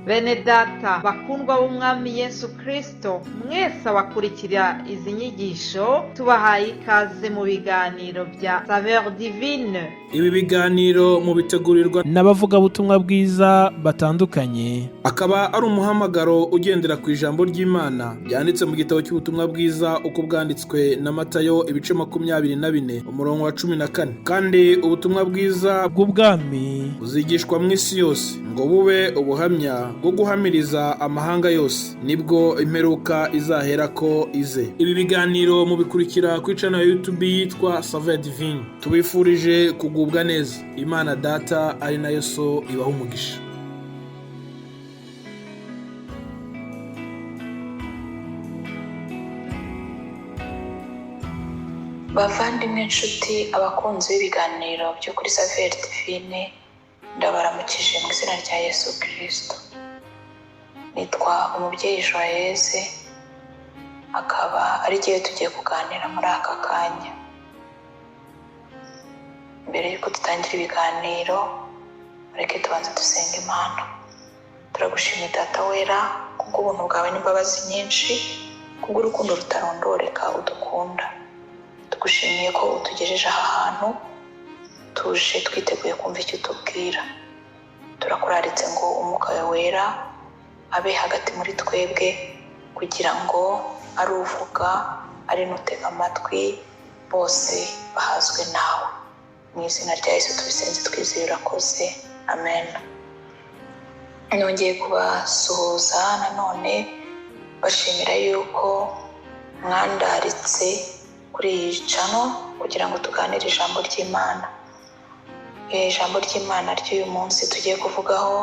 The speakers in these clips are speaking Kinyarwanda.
Bene data bakundwa b'umwami Yesu Kristo, mwese abakurikira izi nyigisho tubahaye ikaze mu biganiro bya Saveur Divine. Ibi biganiro mu bitegurirwa n'abavugabutumwa bwiza batandukanye, akaba ari umuhamagaro ugendera ku ijambo ry'Imana byanditse mu gitabo cy'ubutumwa bwiza uko bwanditswe na Matayo ibice 24 umurongo wa 14. Kandi ubutumwa bwiza bw'ubwami buzigishwa mu isi yose ngo bube ubuhamya bwo guhamiriza amahanga yose, nibwo imperuka izahera ko ize. Ibi biganiro mubikurikira ku channel ya YouTube yitwa Saveur Divine. Tubifurije kugubwa neza. Imana Data ari nayo So ibaha umugisha. Bavandimwe inshuti abakunzi b'ibiganiro byo kuri Saveur Divine, ndabaramukije mu izina rya Yesu Kristo. Nitwa umubyeyi Joyeuse, akaba ari gihe tugiye kuganira muri aka kanya. Mbere yuko dutangira ibiganiro, mureke tubanze dusenga Imana. Turagushimira Data wera kubw'ubuntu bwawe n'imbabazi nyinshi, kubw'urukundo rutarondoreka udukunda. Tugushimiye ko utugejeje aha hantu, tuje twiteguye kumva icyo utubwira. Turakuraritse ngo umwuka wawe wera abe hagati muri twebwe, kugira ngo ari uvuga ari n'utega amatwi bose bahazwe nawe. Mu izina rya Yesu tubisenze twizeye urakoze, amen. Nongeye kubasuhuza nanone, bashimira yuko mwandaritse kuri iyi channel kugira ngo tuganire ijambo ry'Imana. Ijambo ry'Imana ry'uyu munsi tugiye kuvugaho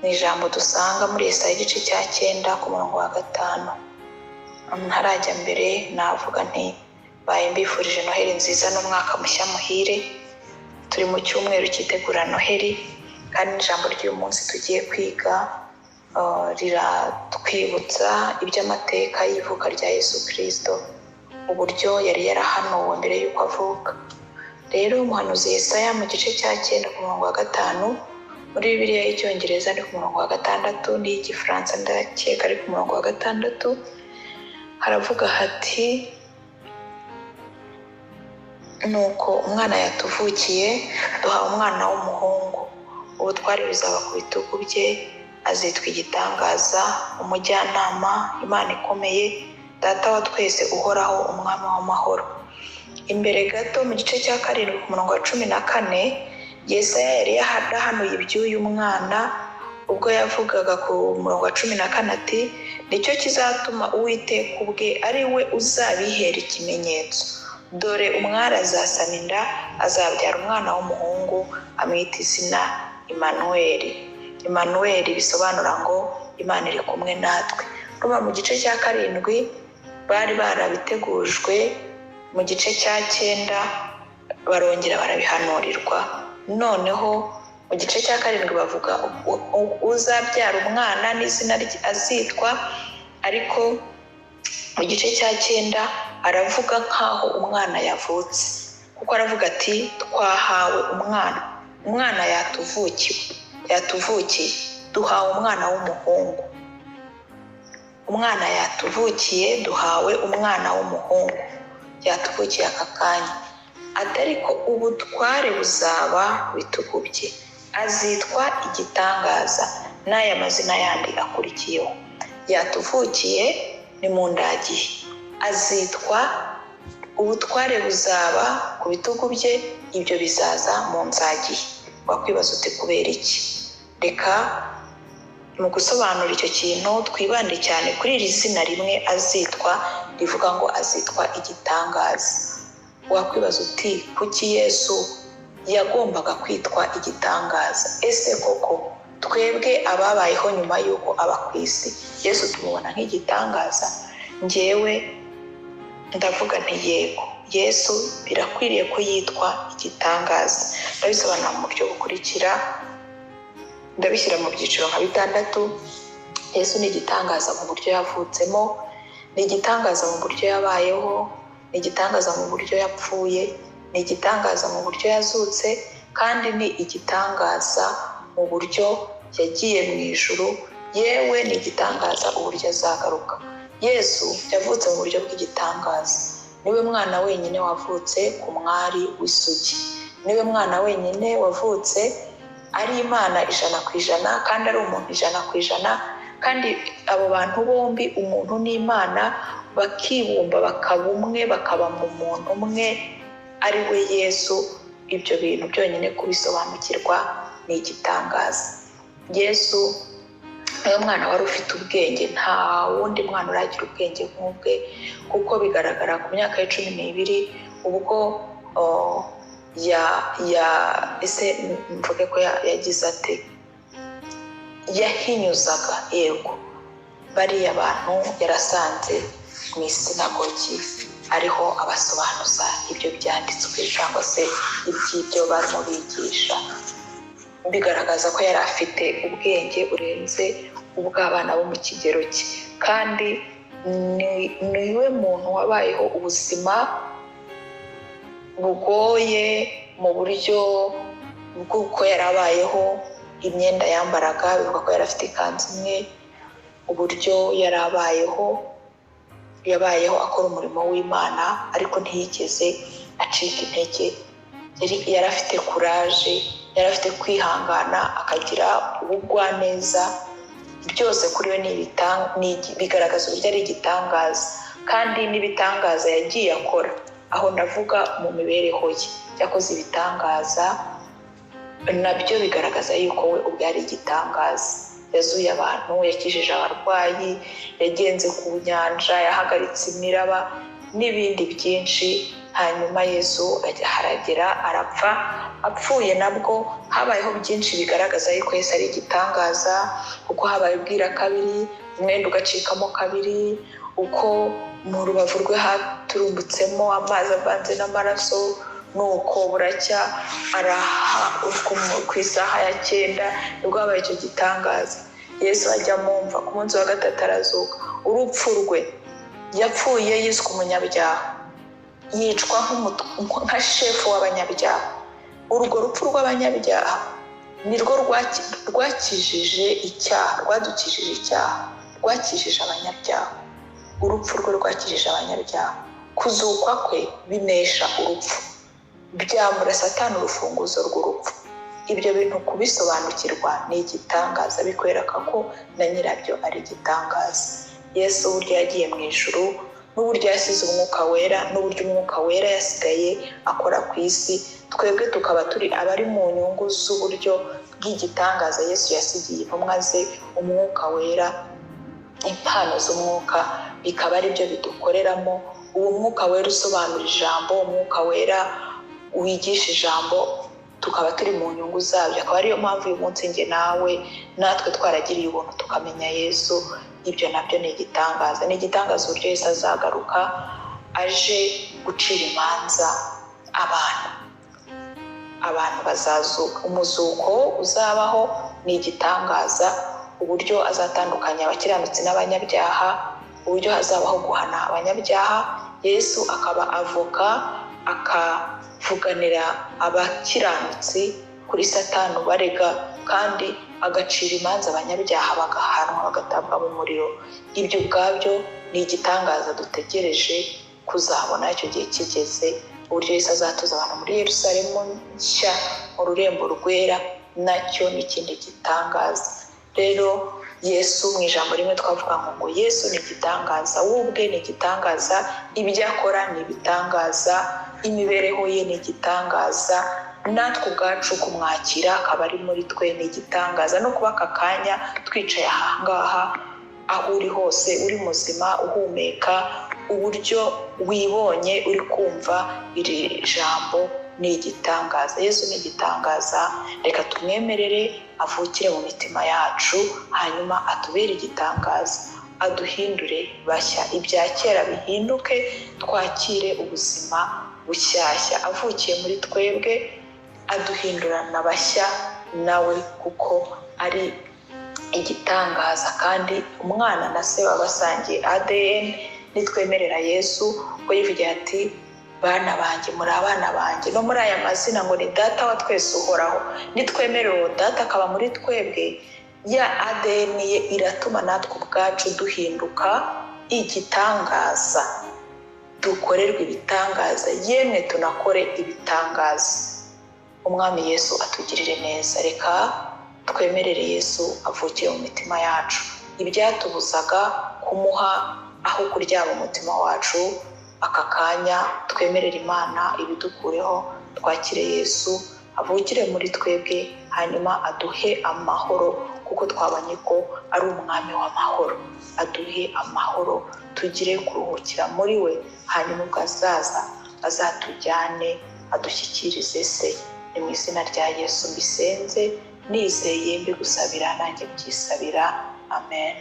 ni ijambo dusanga muri Yesaya igice cya 9 ku murongo wa 5. Ntarajya mbere navuga nti baye mbifurije Noheli nziza n'umwaka mushya muhire. Turi mu cyumweru cyitegura Noheli, kandi ijambo ry'uyu munsi tugiye kwiga riratwibutsa iby'amateka y'ivuka rya Yesu Kristo, uburyo yari yarahanuwe mbere y'uko avuka. Rero umuhanuzi Yesaya mu gice cya 9 ku murongo wa 5, muri Bibiliya y'Icyongereza ni ku murongo wa 6, n'iy'Igifaransa ndakeka ari ku murongo wa 6, haravuga hati: nuko umwana yatuvukiye, duhawe umwana w'umuhungu, ubutware buzaba ku bitugu bye, azitwa igitangaza, umujyanama, Imana ikomeye, Data wa twese, uhoraho, umwami w'amahoro. Imbere gato mu gice cya 7 ku murongo wa 14, Yesaya yari yarahanuye iby'uyu mwana ubwo yavugaga ku murongo wa 14 ati: nicyo kizatuma Uwiteka ubwe ari we uzabihera ikimenyetso. Dore umwari azasama inda, azabyara umwana w'umuhungu, amwita izina Imanuweli. Imanuweli bisobanura ngo Imana iri kumwe natwe. Roma mu gice cya 7 bari barabitegujwe, mu gice cya 9 barongera barabihanurirwa. Noneho mu gice cya 7 bavuga uzabyara umwana n'izina azitwa, ariko mu gice cya 9 aravuga nkaho umwana yavutse, kuko aravuga ati: twahawe umwana yatuvukiye, duhawe umwana w'umuhungu. Umwana yatuvukiye, duhawe umwana w'umuhungu, yatuvukiye aka kanya. Ariko ubutware buzaba bitugu bye, azitwa igitangaza, n'aya mazina yandi akurikiyeho. Yatuvukiye ni mu ndagihe, azitwa ubutware buzaba ku bitugu bye, ibyo bizaza mu nzagihe. Wakwibaza uti kubera iki? Reka mu gusobanura icyo kintu twibande cyane kuri iri zina rimwe azitwa, rivuga ngo azitwa igitangaza. Wakwibaza uti kuki Yesu yagombaga kwitwa igitangaza? Ese koko twebwe ababayeho nyuma y'uko aba ku isi, Yesu tumubona nk'igitangaza? Njyewe ndavuga nti yego, Yesu birakwiriye ko yitwa igitangaza. Ndabisobanura mu buryo bukurikira, ndabishyira mu byiciro nka 6. Yesu ni igitangaza mu buryo yavutsemo, ni igitangaza mu buryo yabayeho, ni igitangaza mu buryo yapfuye, ni igitangaza mu buryo yazutse, kandi ni igitangaza mu buryo yagiye mu ijuru yewe ni igitangaza uburyo azagaruka. Yesu yavutse mu buryo bw'igitangaza. Niwe mwana wenyine wavutse ku mwari w'isugi. Niwe mwana wenyine wavutse ari Imana 100% kandi ari umuntu 100%, kandi abo bantu bombi umuntu n'Imana bakibumba bakaba umwe, bakaba mu muntu umwe ari we Yesu. Ibyo bintu byonyine kubisobanukirwa ni igitangaza. Yesu niwe mwana wari ufite ubwenge, nta wundi mwana uragira ubwenge nk'ubwe, kuko bigaragara ku myaka ya 12 ubwo ese mvuge ko yagize ate, yahinyuzaga yego bariya bantu yarasanze mu isinagogi ariho abasobanuza ibyo byanditswe cyangwa se iby'ibyo barimo bigisha, bigaragaza ko yari afite ubwenge burenze ubw'abana bo mu kigero cye. Kandi niwe muntu wabayeho ubuzima bugoye mu buryo bw'uko yarabayeho, imyenda yambaraga bivuga ko yari afite ikanzu imwe, uburyo yabayeho akora umurimo w'Imana ariko ntiyigeze acika intege. Yari afite kuraje, yari afite kwihangana, akagira ubugwaneza. Byose kuri we bigaragaza uburyo ari igitangaza, kandi n'ibitangaza yagiye akora. Aho ndavuga mu mibereho ye yakoze ibitangaza, nabyo bigaragaza yuko we ubwo ari igitangaza. Yazuye abantu, yakijije abarwayi, yagenze ku nyanja, yahagaritse imiraba n'ibindi byinshi. Hanyuma Yesu haragera arapfa. Apfuye nabwo habayeho byinshi bigaragaza yuko Yesu ari igitangaza, kuko habaye ubwira kabiri, umwenda ugacikamo kabiri, uko mu rubavu rwe haturumbutsemo amazi avanze n'amaraso, nuko buracya araha ku isaha ya 9 nibwo habaye icyo gitangaza. Yesu ajya mumva ku munsi wa 3 arazuka. Urupfu rwe yapfuye yiswe umunyabyaha, yicwa nka shefu w'abanyabyaha. Urwo rupfu rw'abanyabyaha nirwo rwakijije icyaha, rwadukijije icyaha, rwakijije abanyabyaha. Urupfu rwe rwakijije abanyabyaha. Kuzuka kwe binesha urupfu, byamura Satani urufunguzo rw'urupfu. Ibyo bintu kubisobanukirwa ni igitangaza, bikwereka ko na nyirabyo ari igitangaza. Yesu uburyo yagiye mu ijuru, n'uburyo yasize umwuka wera, n'uburyo umwuka wera yasigaye akora ku isi, twebwe tukaba turi abari mu nyungu z'uburyo bw'igitangaza Yesu yasigiye intumwa ze umwuka wera. Impano z'umwuka bikaba ari byo bidukoreramo. Uwo mwuka wera usobanura ijambo, umwuka wera wigisha ijambo, tukaba turi mu nyungu zabyo. Akaba ariyo mpamvu uyu munsi njye nawe natwe twaragiriye ubuntu tukamenya Yesu. Ibyo nabyo ni igitangaza. Ni igitangaza uburyo Yesu azagaruka aje gucira imanza abantu bazazuka. Umuzuko uzabaho ni igitangaza, uburyo azatandukanya abakiranutsi n'abanyabyaha, uburyo hazabaho guhana abanyabyaha. Yesu akaba avoka, akavuganira abakiranutsi kuri Satani ubarega, kandi agacira imanza abanyabyaha bagahanwa, bagatabwa mu muriro. Ibyo ubwabyo ni igitangaza dutegereje kuzabona icyo gihe kigeze, uburyo Yesu azatuza abantu muri Yerusalemu nshya, mu rurembo rwera, nacyo ni ikindi gitangaza. Rero Yesu mu ijambo rimwe twavuga ngo Yesu ni igitangaza, we ubwe ni igitangaza, ibyo akora ni ibitangaza, imibereho ye ni igitangaza, natwe ubwacu kumwakira akaba ari muri twe ni igitangaza. No kuba aka kanya twicaye aha ngaha, aho uri hose uri muzima uhumeka, uburyo wibonye uri kumva iri jambo ni igitangaza. Yesu ni igitangaza. Reka tumwemerere avukire mu mitima yacu, hanyuma atubere igitangaza, aduhindure bashya, ibya kera bihinduke, twakire ubuzima bushyashya. Avukiye muri twebwe aduhindurana bashya nawe, kuko ari igitangaza. Kandi umwana na se baba basangiye ADN. Nitwemerera Yesu ko yivugira ati bana banjye muri abana banjye, no muri aya mazina ngo ni data wa twese uhoraho. Nitwemerera uwo data akaba muri twebwe, ya ADN ye iratuma natwe ubwacu duhinduka igitangaza, dukorerwa ibitangaza, yemwe tunakore ibitangaza. Umwami Yesu atugirire neza. Reka twemerere Yesu avukire mu mitima yacu. Ibyatubuzaga kumuha aho kuryama umutima wacu aka kanya, twemerere Imana ibidukureho, twakire Yesu avukire muri twebwe, hanyuma aduhe amahoro, kuko twabanye ko ari umwami w'amahoro. Aduhe amahoro, tugire kuruhukira muri we, hanyuma ubwo azaza azatujyane adushyikirize se. Ni mu izina rya Yesu mbisenze nizeye, mbigusabira nanjye byisabira. Amen.